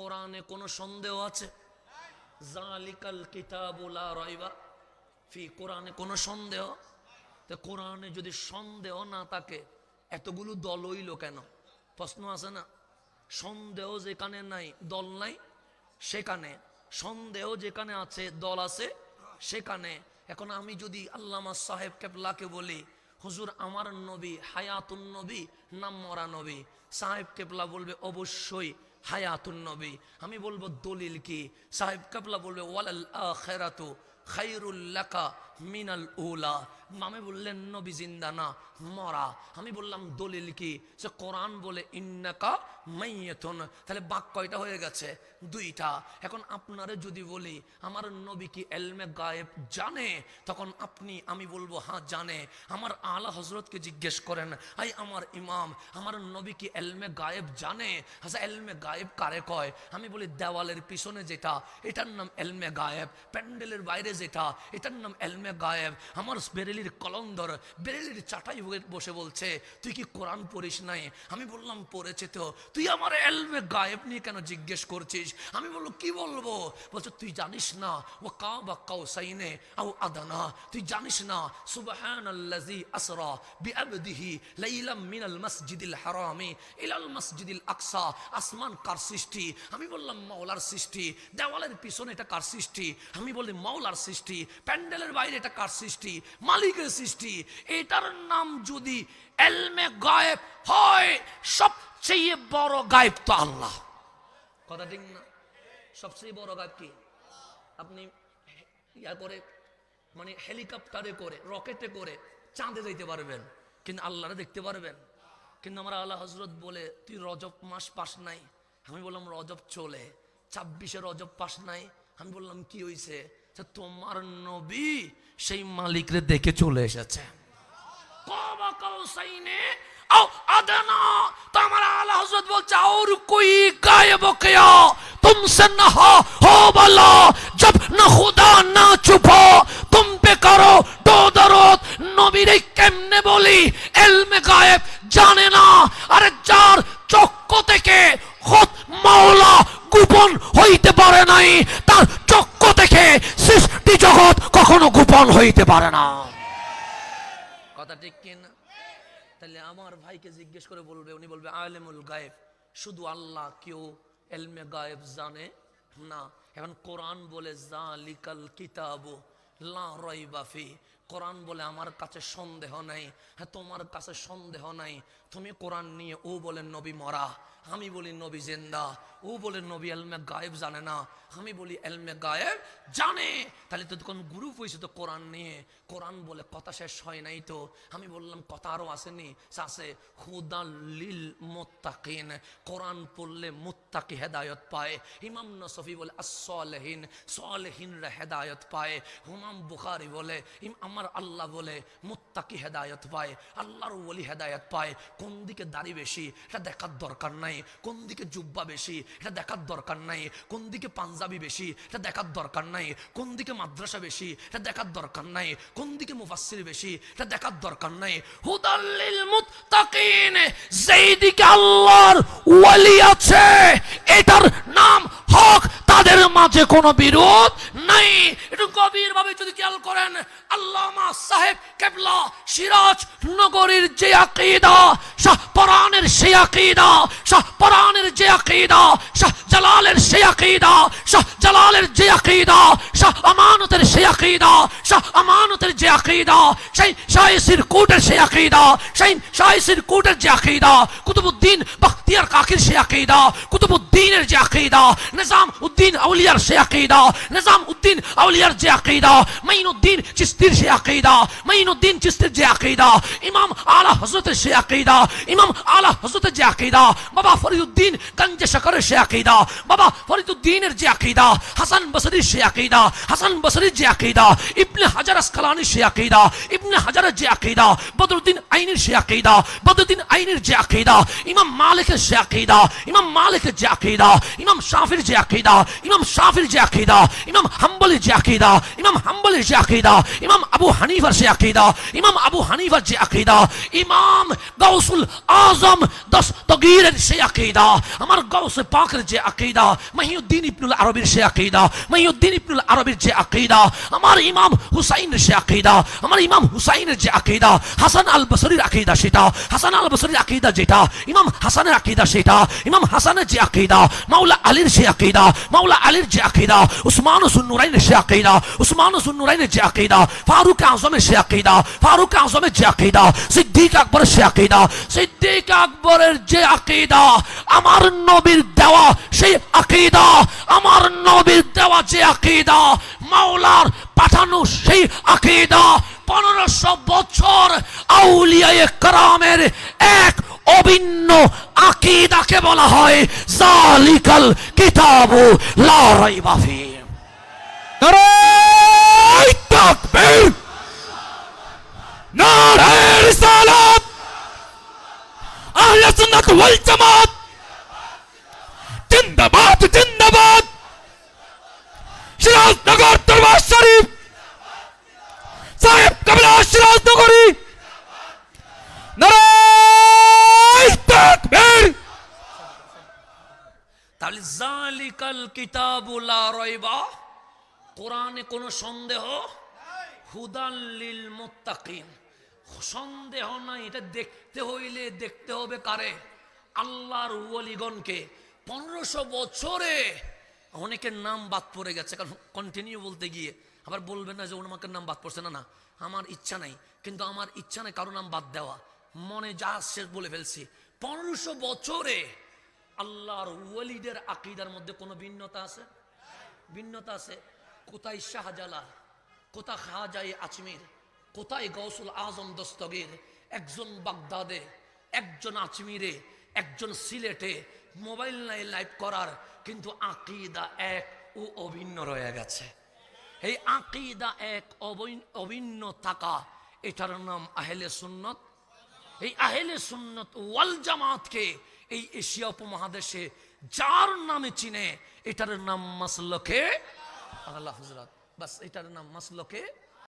কোরআনে কোনো সন্দেহ আছে? জালিকাল কিতাবু লা রাইবা ফি, কোরআনে কোনো সন্দেহ? তো কোরআনে যদি সন্দেহ না থাকে এতগুলো দল হইল কেন? প্রশ্ন আছে না? সন্দেহ যেখানে নাই দল নাই, সেখানে সন্দেহ যেখানে আছে দল আছে সেখানে। এখন আমি যদি আল্লামা সাহেব কেবলাকে বলি, হুজুর আমার নবী হায়াতুন নবী নাম মরা নবী, সাহেব কেবলা বলবে অবশ্যই হায়াতুন নবী। আমি বলবো দলিল কি? সাহেব কেবলা বলবে ওয়ালাল আখিরাতু খায়রুল লাকা মিনাল উলা। আমি বললেন নবী জিন্দা না, মরা। আমি বললাম দলিল কি? সে কোরআন বলে ইন্নাকা মাইয়াতুন। তাহলে বাক কয়টা হয়ে গেছে? দুইটা। এখন আপনারে যদি বলি আমার নবী কি ইলমে গায়েব জানে, তখন আমি বলবো হ্যাঁ জানে। আমার আলা হযরতকে জিজ্ঞেস করেন, আই আমার ইমাম আমার নবী কি ইলমে গায়েব জানে? আচ্ছা ইলমে গায়েব কারে কয়? আমি বলি দেওয়ালের পিছনে যেটা এটার নাম ইলমে গায়েব, প্যান্ডেলের বাইরে যেটা এটার নাম ইলমে গায়েব। আমার বেরেলির কলন্দর বেরেলির চাটাই বসে বলছে তুই কি কোরআন পড়িস নাই? আমি বললাম পড়েছে তো, তুই আমার ইলমে গায়েব নিয়ে কেন জিজ্ঞেস করছিস? আমি বললো কি বলবো? বলছে তুই জানিস না ও কাবা কাউসাইনে আও আদানা, তুই জানিস না সুবহানাল্লাযী আসরা বিআবদিহি লাইলাম মিনাল মাসজিদিল হারামি ইলাল মাসজিদিল আকসা। আসমান কার সৃষ্টি? আমি বললাম মাওলার সৃষ্টি। দেওয়ালের পিছনে এটা কার সৃষ্টি? আমি বলি মাওলার সৃষ্টি। প্যান্ডেলের বাইরে এটা কার সৃষ্টি? মালিকের সৃষ্টি। এটার নাম যদি ইলমে গায়েব হয়, সবচেয়ে বড় গায়েব তো আল্লাহ। কথা ঠিক না? সবচেয়ে বড় গায়েব কি? আপনি ইয়া করে মানে হেলিকপ্টারে করে রকেটে করে চাঁদে যাইতে পারবেন, কিন্তু আল্লাহরে দেখতে পারবেন? কিন্তু আমরা আল্লাহ হযরত বলে তুই রজব মাস পাস নাই। আমি বললাম রজব চলে 26-এ রজব পাস নাই। আমি বললাম কি হয়েছে? তোমার নবী সেই মালিকরে দেখে চলে এসেছে। কাবা কাউসাইনে আও আদনা। তো আমার আলা হযরত বলছে और कोई गायब किया तुमसे न हो भला जब न खुदा ना छुपा तुम पे करो दो दरूद। নবীরে কেমনে বলি ইলমে গায়েব জানে না? আরে যার চক্ষু থেকে খোদ মাওলা গোপন হইতে পারে নাই, তার চক্ষু থেকে সৃষ্টি জগৎ কখনো গোপন হইতে পারে না। কথা ঠিক কিনা? তাহলে আমার ভাইকে জিজ্ঞেস করে বলবে, উনি বলবে আলেমুল গায়েব শুধু আল্লাহ, কেউ ইলমে গায়েব জানে না। এখন কোরআন বলে জালিকাল কিতাবু লা রাইবা ফি, কোরআন বলে আমার কাছে সন্দেহ নাই। হ্যাঁ তোমার কাছে সন্দেহ নাই, তুমি কোরআন নিয়ে ও বলে নবী মরা, আমি বলি নবী জিন্দা। ও বলে নবী ইলমে গায়েব জানে না, আমি বলি ইলমে গায়েব জানে। তাহলে তো তখন গ্রুপ হয়েছে তো কোরআন নিয়ে। কোরআন বলে কথা শেষ হয় নাই তো। আমি বললাম কথা আরো আসেনি, আছে হুদাল লিল মুত্তাকিন। কোরআন পড়লে মুত্তাকি হেদায়েত পায়। ইমাম নসফি বলে as-সালেহিন, সালেহিনরা হেদায়েত পায়। ইমাম বুখারী বলে আমার আল্লাহ বলে মুত্তাকি হেদায়েত পায়, আল্লাহর ওলি হেদায়েত পায়। কোন দিকে দাড়ি বেশি এটা দেখার দরকার নাই, কোন দিকে জুব্বা বেশি এটা দেখার দরকার নাই, কোন দিকে পাঞ্জাবি বেশি এটা দেখার দরকার নাই, কোন দিকে মাদ্রাসা বেশি এটা দেখার দরকার নাই, কোন দিকে মুফাসসির বেশি এটা দেখার দরকার নাই। হুদাল লিল মুত্তাকিন, যেই দিকে আল্লাহর ওলি আছে এটার নাম হক, তাদের মাঝে কোনো বিরোধ নাই। একটু গভীর ভাবে যদি খেয়াল করেন, আল্লামা সাহেব কেবলা সিরাজ নগরীর যে আকীদা, শাহপরানের সেই আকীদা, শাহপরানের যে আকীদা, শাহ জালালের সেই আকীদা, শাহ জালালের যে আকীদা, শাহ আমানতের সেই আকীদা, শাহ আমানতের যে আকীদা, সেই শাহ সিরকুটের সেই আকীদা, সেই শাহ সিরকুটের যে আকীদা, কুতুবউদ্দিন বখতিয়ার কাকির সেই আকীদা, কুতুবউদ্দিনের যে আকীদা, নিজাম উদ্দিন আউলিয়ার সেই আকীদা, নিজাম উদ্দিন আউলিয়ার যে আকীদা, মাইনুদ্দিন চিশতির সেই আকীদা, মাইনুদ্দিন চিশতির যে আকীদা, ইমাম আলা হযরতের সেই আকীদা, ইমাম আলা হযরতের যে আকীদা, বাবা ফরিদউদ্দিন গঞ্জে শকরের সেই আকীদা, বাবা ফরিদউদ্দিনের যে আকীদা, হাসান বসরির সেই আকীদা, হাসান বসরির যে আকীদা, ইবনে হাজার আসকালানির সে আকীদা, ইবনে হাজারের যে আকীদা, বদরুদ্দিন আইনির সে আকীদা, বদরুদ্দিন আইনির যে আকীদা, ইমাম মালিকের সে আকীদা, ইমাম মালিকের যে আকীদা, ইমাম শাফির যে আকীদা, ইমাম শাফির যে আকীদা, ইমাম হাম্বলির যে আকীদা, ইমাম হাম্বলির যে আকীদা, ইমাম আবু হানিফার সে আকীদা, ইমাম আবু হানিফার যে আকীদা, ইমাম গাউসুল আজম দস্তগীরের সে আকীদা, আমার গাউসে পাকের যে আকীদা, মহিউদ্দিন ইবনুল আরবির সে আকীদা, মহিউদ্দিন ইবনুল আরবির যে আকীদা, আমার ইমাম হুসাইনের সে আকীদা, আমার ইমাম হুসাইনের যে আকীদা, হাসান আল বসরির আকীদা সেটা, হাসান আল বসরির আকীদা যেটা, ইমাম হাসানের আকীদা সেটা, ইমাম হাসানের যে আকীদা, মাওলা আলীর সে আকীদা, মাওলা আলীর যে আকীদা, উসমান সুন্নুরাইনের সে আকীদা, উসমান সুন্নুরাইনের যে আকীদা, ফারুক আজমের সে আকীদা, ফারুক আজমের যে আকীদা, সিদ্দিক আকবরের সে আকীদা, সিদ্দিক আকবরের যে আকীদা, আমার নবীর দেওয়া সেই আকীদা, আমার নবীর দেওয়া যে আকীদা, মাওলার পাঠানো সেই আকীদা, 1500 বছর আউলিয়ায়ে কেরামের এক অভিন্ন আকীদাকে বলা হয় যালিকাল কিতাবু লা রাইবা ফি। নারায়ে তাকবীর, নারায়ে রিসালাত, আহলে সুন্নাত ওয়াল জামাত জিন্দাবাদ, জিন্দাবাদ। সিরাজনগর দরবার শরীফ সাহেব কাবলা সিরাজনগরী, নারায়ে তাকবীর। তাহলে যালিকাল কিতাবু লা রাইবা, কোরআনে কোনো সন্দেহ, হুদাল লিল মুত্তাকিন, সন্দেহ নাই। এটা দেখতে হইলে দেখতে হবে কারে? আল্লাহর ওয়ালিগণকে। 1500 বছরে অনেকের নাম বাদ পড়ে গেছে, কারণ কন্টিনিউ বলতে গিয়ে আবার বলবেন না যে ওনামাকের নাম বাদ পড়ছে। না, আমার ইচ্ছা নাই, কিন্তু আমার ইচ্ছা নাই কারো নাম বাদ দেওয়া, মনে যা আসছে বলে ফেলছি। 1500 বছরে আল্লাহর ওয়ালিদের আকীদার মধ্যে কোনো ভিন্নতা আছে? ভিন্নতা আছে। কোথায় শাহজালাল, কোথায় খাজায়ে আজমির, কোথায় গাউসুল আজম দস্তগীর? একজন বাগদাদে, একজন আজমিরে, একজন সিলেটে মোবাইল নাই লাইভ করার, কিন্তু আকীদা এক ও অভিন্ন রয়ে গেছে। এই আকীদা এক অভিন্ন থাকা, এটার নাম আহলে সুন্নাত। এই আহলে সুন্নাত ওয়াল জামাতকে এই এশিয়া উপমহাদেশে যার নামে চিনে, এটার নাম মাসলকে আলা হযরত। বাস, এটার নাম মাসলকে